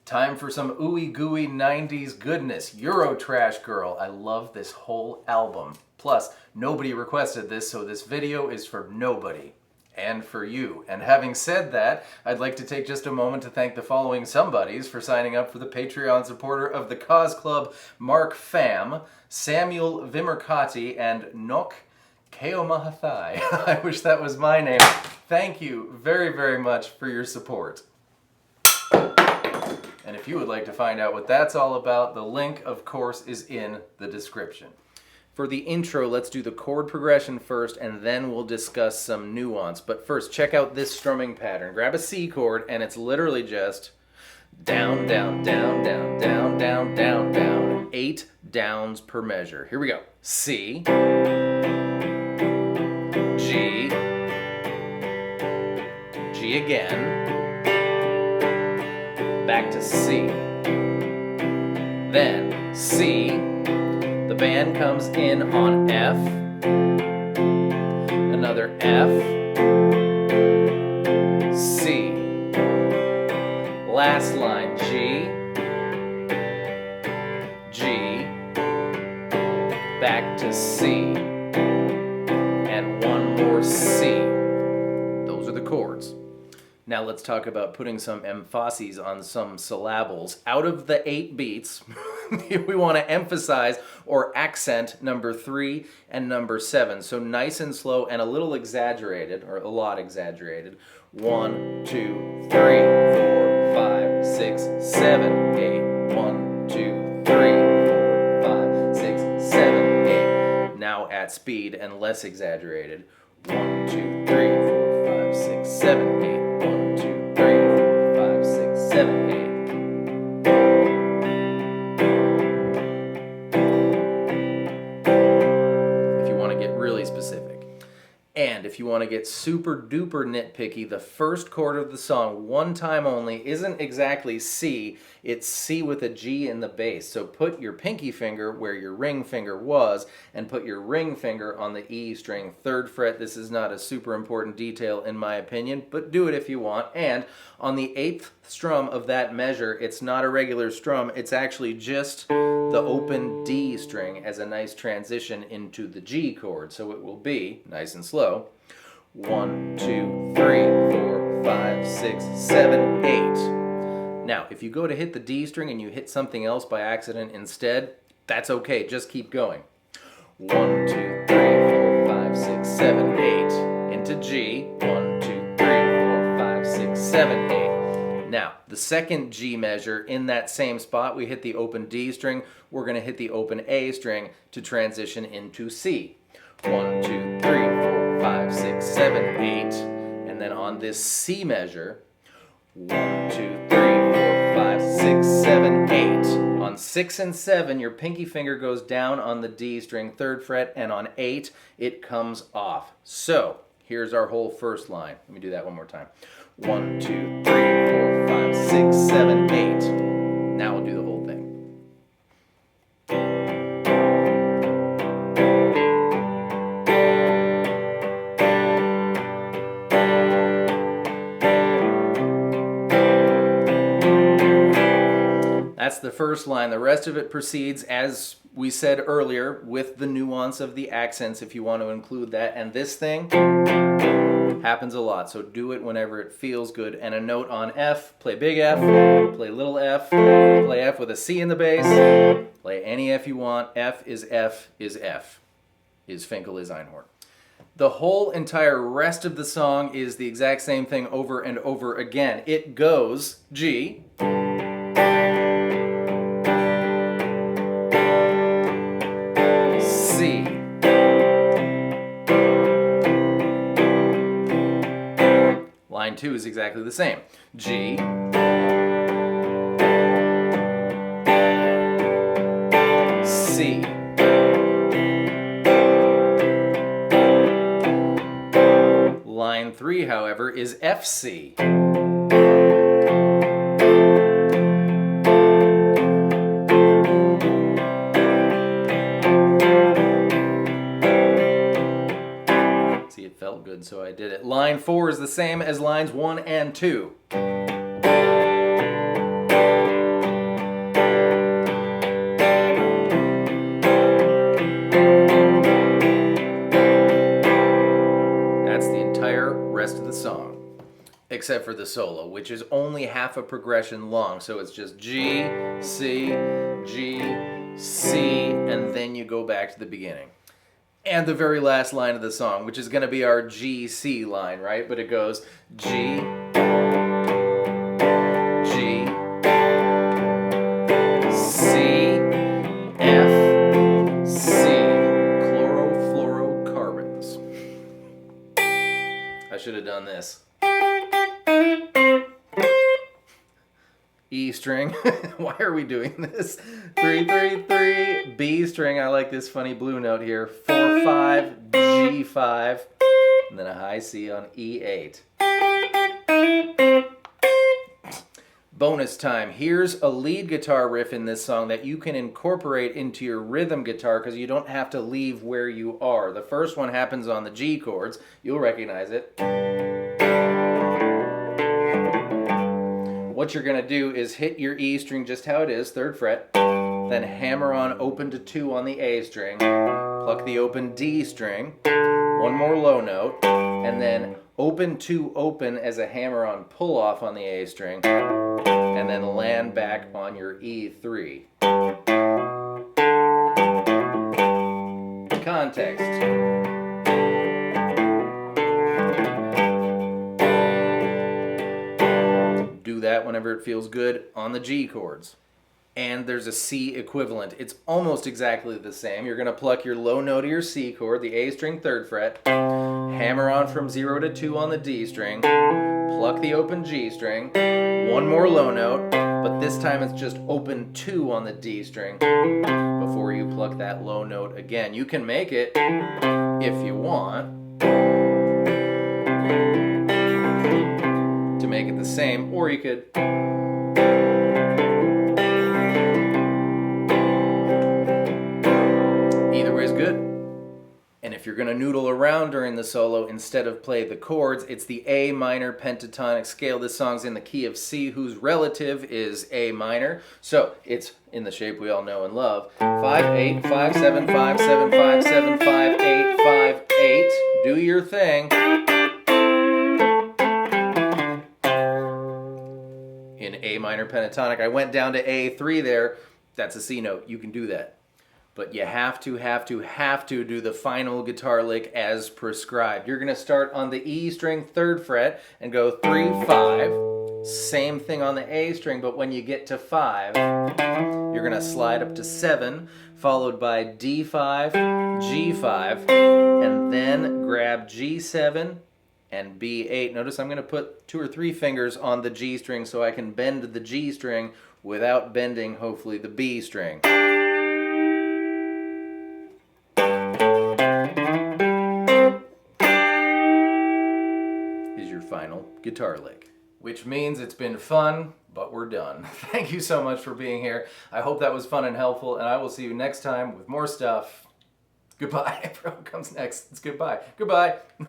Time for some ooey gooey 90s goodness. Eurotrash Girl. I love this whole album. Plus, nobody requested this, so this video is for nobody. And for you. And having said that, I'd like to take just a moment to thank the following somebodies for signing up for the Patreon supporter of the Cause Club: Mark Pham, Samuel Vimercati, and Nok Keomahathai. I wish that was my name. Thank you very, very much for your support. And if you would like to find out what that's all about, the link, of course, is in the description. For the intro, let's do the chord progression first, and then we'll discuss some nuance. But first, check out this strumming pattern. Grab a C chord, and it's literally just down, down, down, down, down, down, down, down. 8 downs per measure. Here we go. C, G, G again, back to C, then C, the band comes in on F, another F, C, last line G, G, back to C, and one more C. Those are the chords. Now let's talk about putting some emphases on some syllables. Out of the 8 beats, we want to emphasize or accent number 3 and number 7. So nice and slow and a little exaggerated, or a lot exaggerated. 1, 2, 3, 4, 5, 6, 7, 8. 1, 2, 3, 4, 5, 6, 7, 8. Now at speed and less exaggerated. 1, 2, 3, 4, 5, 6, 7, 8. 1, 2, 3, 4, 5, 6, 7, 8. If you want to get really specific. And if you want to get super duper nitpicky, the first chord of the song, one time only, isn't exactly C, it's C with a G in the bass. So put your pinky finger where your ring finger was, and put your ring finger on the E string, 3rd fret. This is not a super important detail in my opinion, but do it if you want. And on the 8th strum of that measure, it's not a regular strum, it's actually just the open D string as a nice transition into the G chord. So it will be, nice and slow, 1, 2, 3, 4, 5, 6, 7, 8. Now, if you go to hit the D string and you hit something else by accident instead, that's okay, just keep going. 1, 2, 3, 4, 5, 6, 7, 8. Into G, 1, 2, 3, 4, 5, 6, 7, 8. Now, the second G measure, in that same spot, we hit the open D string, we're going to hit the open A string to transition into C. 1, 2, 3, 4, 5, 6, 7, 8. And then on this C measure, 1, 2, 3, 4, 5, 6, 7, 8. On 6 and 7, your pinky finger goes down on the D string, 3rd fret, and on 8, it comes off. So, here's our whole first line. Let me do that one more time. 1, 2, 3, 4, 5, 6, 7, 8. Now we'll do the whole thing. That's the first line. The rest of it proceeds, as we said earlier, with the nuance of the accents if you want to include that. And this thing happens a lot, so do it whenever it feels good. And a note on F, play big F, play little f, play F with a C in the bass, play any F you want. F is F is F, is Finkel is Einhorn. The whole entire rest of the song is the exact same thing over and over again. It goes G, C, line 2 is exactly the same. G, C, line 3, however, is FC. good, so I did it. Line 4 is the same as lines 1 and 2. except for the solo, which is only half a progression long. So it's just G, C, G, C, and then you go back to the beginning. And the very last line of the song, which is going to be our G, C line, right? But it goes G, G, C, F, C. Chlorofluorocarbons. I should have done this. E string. Why are we doing this? 3, 3, 3. B string. I like this funny blue note here. 4, 5, G5, and then a high C on E8. Bonus time. Here's a lead guitar riff in this song that you can incorporate into your rhythm guitar because you don't have to leave where you are. The first one happens on the G chords. You'll recognize it. What you're going to do is hit your E string just how it is, 3rd fret, then hammer on open to 2 on the A string, pluck the open D string, one more low note, and then open to open as a hammer on pull off on the A string, and then land back on your E3. Context. Do that whenever it feels good on the G chords. And there's a C equivalent. It's almost exactly the same. You're going to pluck your low note of your C chord, the A string 3rd fret, hammer on from 0 to 2 on the D string, pluck the open G string, one more low note, but this time it's just open 2 on the D string before you pluck that low note again. You can make it, if you want, to make it the same, or you could either way is good. And if you're going to noodle around during the solo, instead of play the chords, it's the A minor pentatonic scale. This song's in the key of C, whose relative is A minor. So it's in the shape we all know and love. 5, 8, 5, 7, 5, 7, 5, 7, 5, 8, 5, 8. Do your thing. In A minor pentatonic. I went down to A3 there. That's a C note. You can do that. But you have to do the final guitar lick as prescribed. You're going to start on the E string 3rd fret and go 3, 5. Same thing on the A string, but when you get to 5, you're going to slide up to 7, followed by D5, G5, and then grab G7 and B8. Notice I'm going to put 2 or 3 fingers on the G string so I can bend the G string without bending, hopefully, the B string. Is your final guitar lick. Which means it's been fun, but we're done. Thank you so much for being here. I hope that was fun and helpful, and I will see you next time with more stuff. Goodbye. What comes next? It's goodbye. Goodbye.